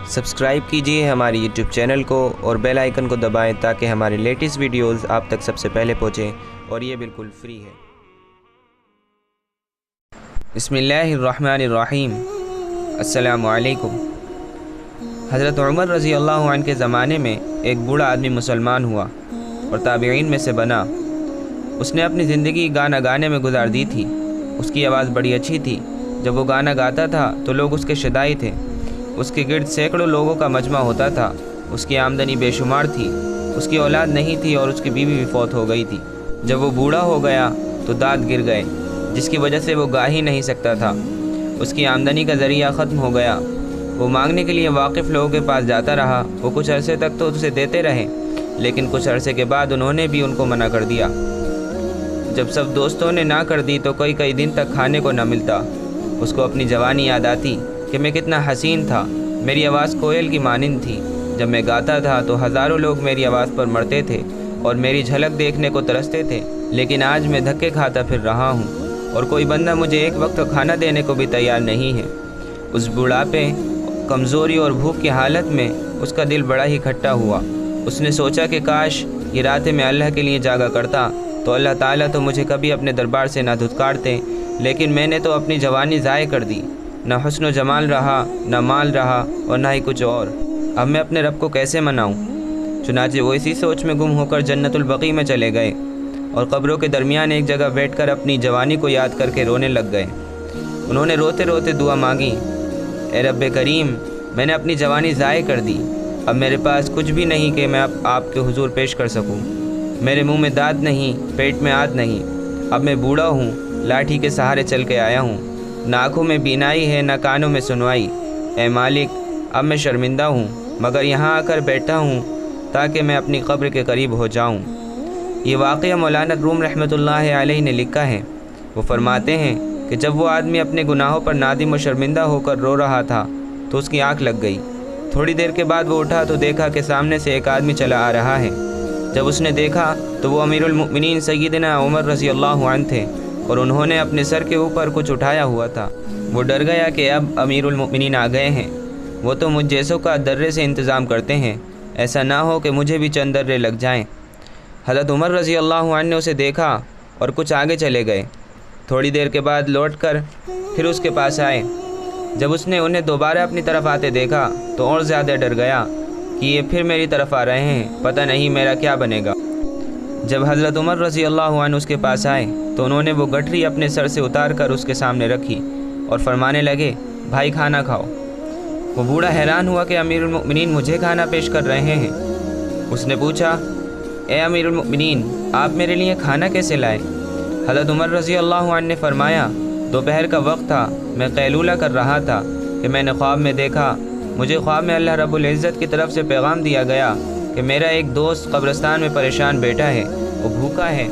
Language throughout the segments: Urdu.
سبسکرائب کیجیے ہماری یوٹیوب چینل کو اور بیل آئیکن کو دبائیں تاکہ ہمارے لیٹسٹ ویڈیوز آپ تک سب سے پہلے پہنچیں، اور یہ بالکل فری ہے۔ بسم اللہ الرحمن الرحیم۔ السلام علیکم۔ حضرت عمر رضی اللہ عنہ کے زمانے میں ایک بوڑھا آدمی مسلمان ہوا اور تابعین میں سے بنا۔ اس نے اپنی زندگی گانا گانے میں گزار دی تھی۔ اس کی آواز بڑی اچھی تھی۔ جب وہ گانا گاتا تھا تو لوگ اس کے شدائی تھے۔ اس کے گرد سینکڑوں لوگوں کا مجمع ہوتا تھا۔ اس کی آمدنی بے شمار تھی۔ اس کی اولاد نہیں تھی اور اس کی بیوی بھی فوت ہو گئی تھی۔ جب وہ بوڑھا ہو گیا تو دانت گر گئے، جس کی وجہ سے وہ گا ہی نہیں سکتا تھا۔ اس کی آمدنی کا ذریعہ ختم ہو گیا۔ وہ مانگنے کے لیے واقف لوگوں کے پاس جاتا رہا۔ وہ کچھ عرصے تک تو اسے دیتے رہے، لیکن کچھ عرصے کے بعد انہوں نے بھی ان کو منع کر دیا۔ جب سب دوستوں نے نہ کر دی تو کئی دن تک کھانے کو نہ ملتا۔ اس کو اپنی جوانی یاد آتی کہ میں کتنا حسین تھا۔ میری آواز کوئل کی مانند تھی۔ جب میں گاتا تھا تو ہزاروں لوگ میری آواز پر مرتے تھے اور میری جھلک دیکھنے کو ترستے تھے، لیکن آج میں دھکے کھاتا پھر رہا ہوں اور کوئی بندہ مجھے ایک وقت کھانا دینے کو بھی تیار نہیں ہے۔ اس بڑھاپے، کمزوری اور بھوک کی حالت میں اس کا دل بڑا ہی کھٹا ہوا۔ اس نے سوچا کہ کاش یہ راتیں میں اللہ کے لیے جاگا کرتا تو اللہ تعالیٰ تو مجھے کبھی اپنے دربار سے نہ دھتکارتے، لیکن میں نے تو اپنی جوانی ضائع کر دی۔ نہ حسن و جمال رہا، نہ مال رہا اور نہ ہی کچھ اور۔ اب میں اپنے رب کو کیسے مناؤں؟ چنانچہ وہ اسی سوچ میں گم ہو کر جنت البقیع میں چلے گئے اور قبروں کے درمیان ایک جگہ بیٹھ کر اپنی جوانی کو یاد کر کے رونے لگ گئے۔ انہوں نے روتے روتے دعا مانگی، اے رب کریم، میں نے اپنی جوانی ضائع کر دی۔ اب میرے پاس کچھ بھی نہیں کہ میں اب آپ کے حضور پیش کر سکوں۔ میرے منہ میں دانت نہیں، پیٹ میں آد نہیں۔ اب میں بوڑھا ہوں، لاٹھی کے سہارے چل کے آیا ہوں۔ نہ آنکھوں میں بینائی ہے، نہ کانوں میں سنوائی۔ اے مالک، اب میں شرمندہ ہوں، مگر یہاں آ کر بیٹھا ہوں تاکہ میں اپنی قبر کے قریب ہو جاؤں۔ یہ واقعہ مولانا روم رحمۃ اللہ علیہ نے لکھا ہے۔ وہ فرماتے ہیں کہ جب وہ آدمی اپنے گناہوں پر نادم و شرمندہ ہو کر رو رہا تھا تو اس کی آنکھ لگ گئی۔ تھوڑی دیر کے بعد وہ اٹھا تو دیکھا کہ سامنے سے ایک آدمی چلا آ رہا ہے۔ جب اس نے دیکھا تو وہ امیر المؤمنین سیدنا عمر رضی اللہ عنہ تھے اور انہوں نے اپنے سر کے اوپر کچھ اٹھایا ہوا تھا۔ وہ ڈر گیا کہ اب امیر المؤمنین آ گئے ہیں۔ وہ تو مجھ جیسوں کا درے سے انتظام کرتے ہیں، ایسا نہ ہو کہ مجھے بھی چند درے لگ جائیں۔ حضرت عمر رضی اللہ عنہ نے اسے دیکھا اور کچھ آگے چلے گئے۔ تھوڑی دیر کے بعد لوٹ کر پھر اس کے پاس آئے۔ جب اس نے انہیں دوبارہ اپنی طرف آتے دیکھا تو اور زیادہ ڈر گیا کہ یہ پھر میری طرف آ رہے ہیں، پتہ نہیں میرا کیا بنے گا۔ جب حضرت عمر رضی اللہ عنہ اس کے پاس آئے تو انہوں نے وہ گٹھری اپنے سر سے اتار کر اس کے سامنے رکھی اور فرمانے لگے، بھائی کھانا کھاؤ۔ وہ بوڑھا حیران ہوا کہ امیر المؤمنین مجھے کھانا پیش کر رہے ہیں۔ اس نے پوچھا، اے امیر المؤمنین، آپ میرے لیے کھانا کیسے لائے؟ حضرت عمر رضی اللہ عنہ نے فرمایا، دوپہر کا وقت تھا، میں قیلولہ کر رہا تھا کہ میں نے خواب میں دیکھا۔ مجھے خواب میں اللہ رب العزت کی طرف سے پیغام دیا گیا کہ میرا ایک دوست قبرستان میں پریشان بیٹھا ہے، وہ بھوکا ہے،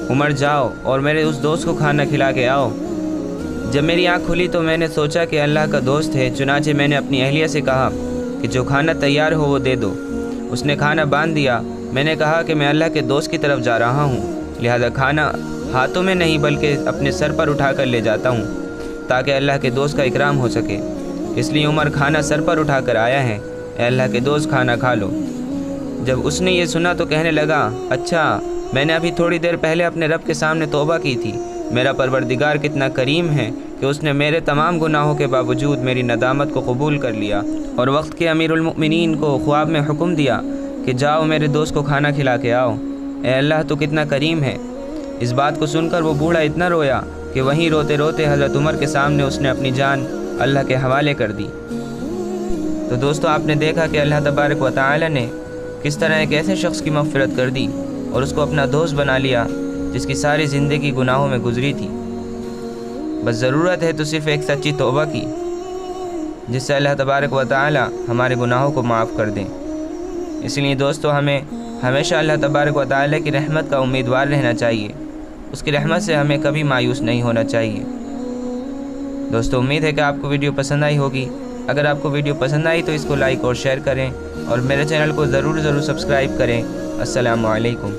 عمر جاؤ اور میرے اس دوست کو کھانا کھلا کے آؤ۔ جب میری آنکھ کھلی تو میں نے سوچا کہ اللہ کا دوست ہے، چنانچہ میں نے اپنی اہلیہ سے کہا کہ جو کھانا تیار ہو وہ دے دو۔ اس نے کھانا باندھ دیا۔ میں نے کہا کہ میں اللہ کے دوست کی طرف جا رہا ہوں، لہذا کھانا ہاتھوں میں نہیں بلکہ اپنے سر پر اٹھا کر لے جاتا ہوں تاکہ اللہ کے دوست کا اکرام ہو سکے۔ اس لیے عمر کھانا سر پر اٹھا کر آیا ہے، اے اللہ کے دوست کھانا کھا لو۔ جب اس نے یہ سنا تو کہنے لگا، اچھا، میں نے ابھی تھوڑی دیر پہلے اپنے رب کے سامنے توبہ کی تھی۔ میرا پروردگار کتنا کریم ہے کہ اس نے میرے تمام گناہوں کے باوجود میری ندامت کو قبول کر لیا اور وقت کے امیر المؤمنین کو خواب میں حکم دیا کہ جاؤ میرے دوست کو کھانا کھلا کے آؤ۔ اے اللہ تو کتنا کریم ہے۔ اس بات کو سن کر وہ بوڑھا اتنا رویا کہ وہیں روتے روتے حضرت عمر کے سامنے اس نے اپنی جان اللہ کے حوالے کر دی۔ تو دوستو، آپ نے دیکھا کہ اللہ تبارک و تعالی نے کس طرح ایک ایسے شخص کی مغفرت کر دی اور اس کو اپنا دوست بنا لیا جس کی ساری زندگی گناہوں میں گزری تھی۔ بس ضرورت ہے تو صرف ایک سچی توبہ کی، جس سے اللہ تبارک و تعالی ہمارے گناہوں کو معاف کر دیں۔ اس لیے دوستو، ہمیں ہمیشہ اللہ تبارک و تعالی کی رحمت کا امیدوار رہنا چاہیے۔ اس کی رحمت سے ہمیں کبھی مایوس نہیں ہونا چاہیے۔ دوستو، امید ہے کہ آپ کو ویڈیو پسند آئی ہوگی۔ اگر آپ کو ویڈیو پسند آئی تو اس کو لائک اور شیئر کریں اور میرے چینل کو ضرور سبسکرائب کریں۔ السلام علیکم۔